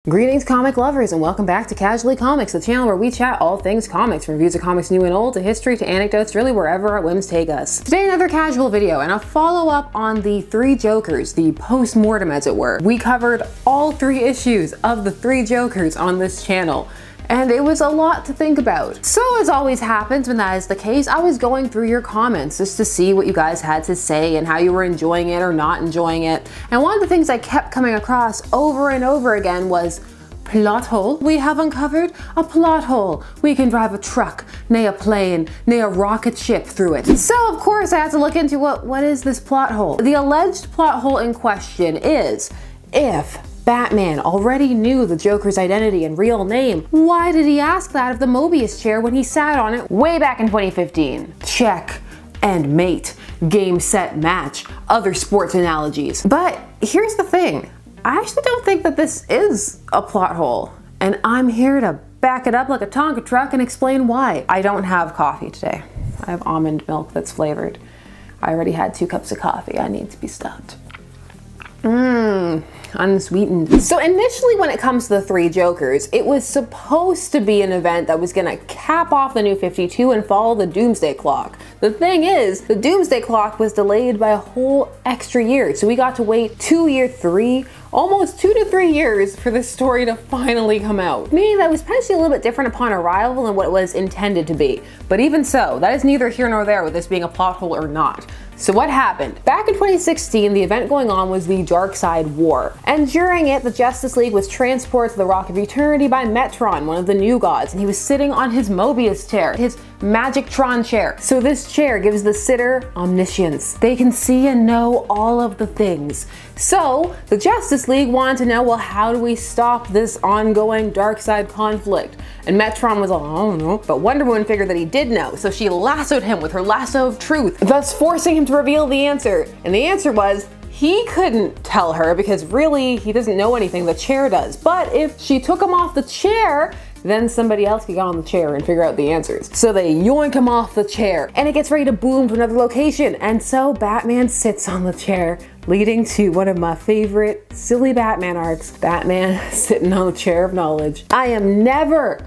Greetings comic lovers and welcome back to Casually Comics, the channel where we chat all things comics, from reviews of comics new and old to history to anecdotes, really wherever our whims take us. Today another casual video and a follow-up on the Three Jokers, the post-mortem as it were. We covered all 3 issues of the 3 Jokers on this channel, and it was a lot to think about. So as always happens when that is the case, I was going through your comments just to see what you guys had to say and how you were enjoying it or not enjoying it. And one of the things I kept coming across over and over again was plot hole. We have uncovered a plot hole. We can drive a truck, nay a plane, nay a rocket ship through it. So of course I had to look into what is this plot hole. The alleged plot hole in question is, if Batman already knew the Joker's identity and real name, why did he ask that of the Mobius chair when he sat on it way back in 2015? Check and mate. Game, set, match. Other sports analogies. But here's the thing. I actually don't think that this is a plot hole, and I'm here to back it up like a Tonka truck and explain why. I don't have coffee today. I have almond milk that's flavored. I already had 2 cups of coffee. I need to be stopped. Unsweetened. So initially when it comes to the 3 Jokers, it was supposed to be an event that was gonna cap off the New 52 and follow the Doomsday Clock. The thing is, the Doomsday Clock was delayed by a whole extra year, so we got to wait 3, almost 2 to 3 years for this story to finally come out. Meaning that was potentially a little bit different upon arrival than what it was intended to be. But even so, that is neither here nor there with this being a plot hole or not. So what happened? Back in 2016, the event going on was the Darkseid War. And during it, the Justice League was transported to the Rock of Eternity by Metron, one of the new gods, and he was sitting on his Mobius chair, his Magictron chair. So this chair gives the sitter omniscience. They can see and know all of the things. So the Justice League wanted to know, well, how do we stop this ongoing Darkseid conflict? And Metron was like, I don't know. But Wonder Woman figured that he did know, so she lassoed him with her lasso of truth, thus forcing him to reveal the answer. And the answer was, he couldn't tell her because really he doesn't know anything, the chair does. But if she took him off the chair, then somebody else could get on the chair and figure out the answers. So they yoink him off the chair and it gets ready to boom to another location. And so Batman sits on the chair, leading to one of my favorite silly Batman arcs. Batman sitting on the chair of knowledge. I am never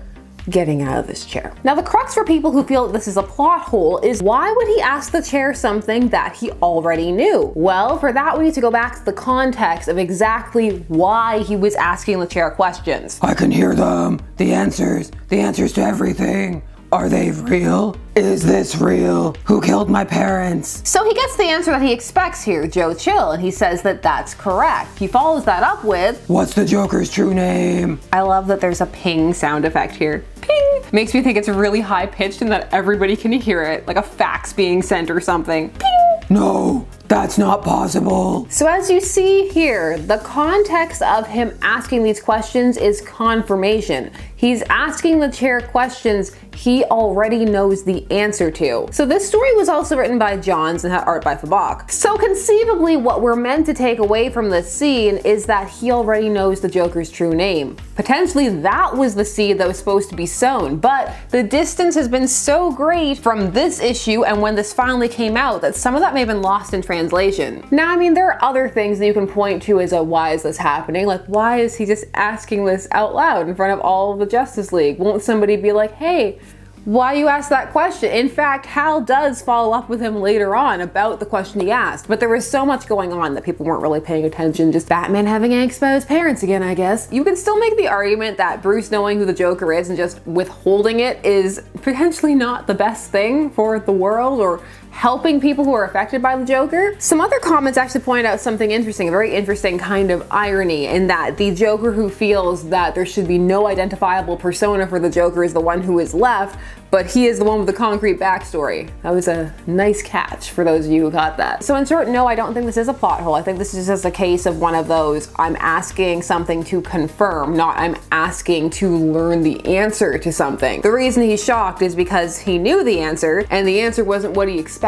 getting out of this chair. Now the crux for people who feel that this is a plot hole is, why would he ask the chair something that he already knew? Well, for that we need to go back to the context of exactly why he was asking the chair questions. I can hear them, the answers to everything. Are they real? Is this real? Who killed my parents? So he gets the answer that he expects here, Joe Chill, and he says that that's correct. He follows that up with, what's the Joker's true name? I love that there's a ping sound effect here. Ping! Makes me think it's really high pitched and that everybody can hear it, like a fax being sent or something. Ping! No, that's not possible. So as you see here, the context of him asking these questions is confirmation. He's asking the chair questions he already knows the answer to. So this story was also written by Johns and had art by Fabak. So conceivably what we're meant to take away from this scene is that he already knows the Joker's true name. Potentially that was the seed that was supposed to be sown, but the distance has been so great from this issue and when this finally came out that some of that may have been lost in translation. Now, I mean, there are other things that you can point to as a why is this happening? Like, why is he just asking this out loud in front of all of the Justice League? Won't somebody be like, hey, why you asked that question? In fact, Hal does follow up with him later on about the question he asked, but there was so much going on that people weren't really paying attention. Just Batman having angst about his parents again, I guess. You can still make the argument that Bruce knowing who the Joker is and just withholding it is potentially not the best thing for the world or helping people who are affected by the Joker. Some other comments actually pointed out something interesting, a very interesting kind of irony, in that the Joker who feels that there should be no identifiable persona for the Joker is the one who is left, but he is the one with the concrete backstory. That was a nice catch for those of you who got that. So in short, no, I don't think this is a plot hole. I think this is just a case of one of those, I'm asking something to confirm, not I'm asking to learn the answer to something. The reason he's shocked is because he knew the answer and the answer wasn't what he expected.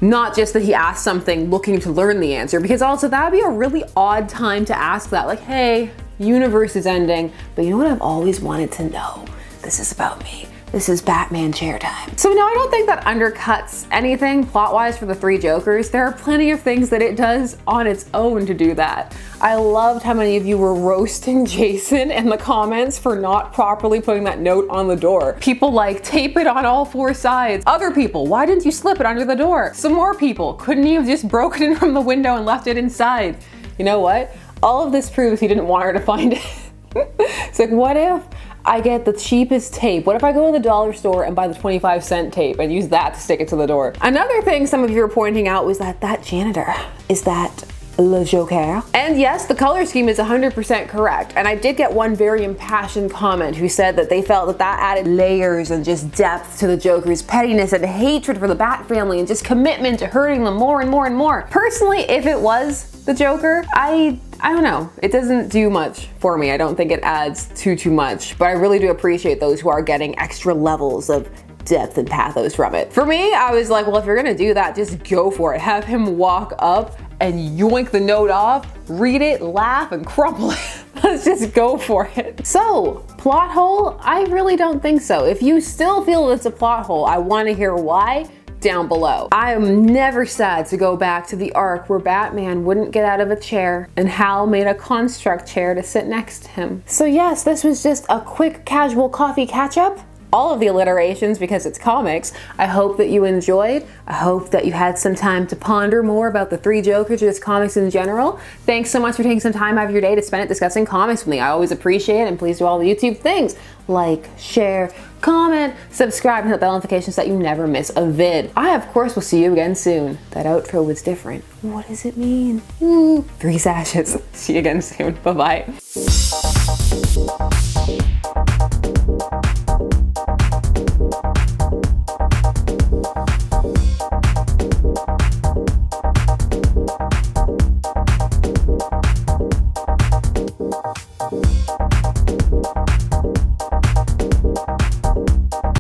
Not just that he asked something looking to learn the answer, because also that would be a really odd time to ask that. Like, hey, universe is ending, but you know what I've always wanted to know? This is about me. this is Batman chair time. So no, I don't think that undercuts anything plot-wise for the three Jokers. There are plenty of things that it does on its own to do that. I loved how many of you were roasting Jason in the comments for not properly putting that note on the door. People like, tape it on all four sides. Other people, why didn't you slip it under the door? Some more people, couldn't you have just broken it from the window and left it inside? You know what? All of this proves he didn't want her to find it. It's like, what if I get the cheapest tape? What if I go to the dollar store and buy the 25-cent tape and use that to stick it to the door? Another thing some of you were pointing out was that janitor, is that Le Joker? And yes, the color scheme is 100% correct. And I did get one very impassioned comment who said that they felt that that added layers and just depth to the Joker's pettiness and hatred for the Bat family and just commitment to hurting them more and more and more. Personally, if it was the Joker, I don't know. It doesn't do much for me. I don't think it adds too much, but I really do appreciate those who are getting extra levels of depth and pathos from it. For me, I was like, well, if you're gonna do that, just go for it. Have him walk up and yoink the note off, read it, laugh, and crumple it. Let's just go for it. So, plot hole? I really don't think so. If you still feel it's a plot hole, I want to hear why down below. I am never sad to go back to the arc where Batman wouldn't get out of a chair and Hal made a construct chair to sit next to him. So yes, this was just a quick casual coffee catch-up. All of the alliterations because it's comics. I hope that you enjoyed. I hope that you had some time to ponder more about the three Jokers or just comics in general. Thanks so much for taking some time out of your day to spend it discussing comics with me. I always appreciate it, and please do all the YouTube things. Like, share, comment, subscribe, and hit the bell notifications so that you never miss a vid. I, of course, will see you again soon. That outro was different. What does it mean? Ooh, 3 sashes. See you again soon. Bye-bye.